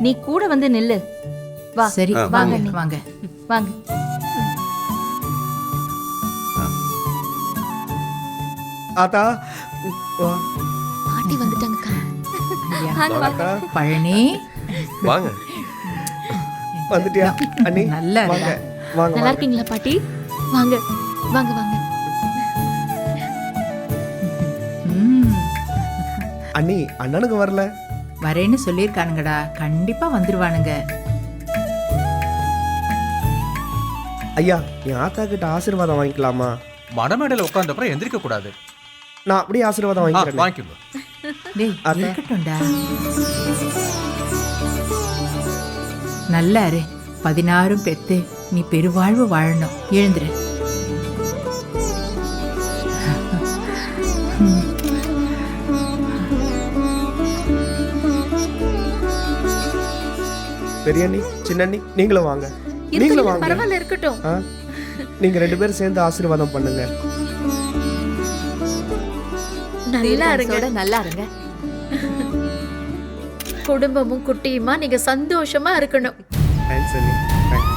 நீ கூட வந்து நில்லு. வா. சரி வாங்க வாங்க நீ. வாங்க. வாங்க. ஆத்தா வா. பாட்டி வந்துட்டாங்கக்கா. ஐயா, வாங்க, வாங்க. ஆத்தா பழனி வாங்க. வந்துட்டியா அண்ணி? நல்லா வாங்க இருக்கா? வாங்க நல்லா வாங்க. இருக்கீங்களா பாட்டி? வாங்க வாங்க வாங்க. ம், அண்ணி அண்ணனுக்கு வரல. வரேன்னு சொல்லியிருக்கானுங்கடா, கண்டிப்பா வந்துருவானுங்க. ஐயா என் ஆத்தா கிட்ட ஆசீர்வாதம் வாங்கிக்கலாமா? மணமேடையில் உட்கார்ந்த அப்புறம் எந்திரிக்க கூடாது. நான் அப்படியே ஆசீர்வாதம் வாங்கிக்கிறேன். வாங்கிக்கோங்க. டேய் அத்தை. இருக்கட்டும்டா. நல்லா இரு, 16 பெத்து நீ பெருவாழ்வு வாழணும். எழுந்துரு. பெரிய அண்ணி சின்ன அண்ணி நீங்களும் வாங்க. நீங்களும் இருக்கட்டும், வாங்க. பரவாயில்ல இருக்கட்டும். ஆ? நீங்க 2 பேரும் சேர்ந்து ஆசீர்வாதம் பண்ணுங்க. நல்லா இருங்க. தீர்க்கத்தோட நல்லா இருங்க. குடும்பமும் குட்டியுமா நீங்க சந்தோஷமா இருக்கணும். தேங்க்ஸ் அண்ணி. தேங்க்ஸ்.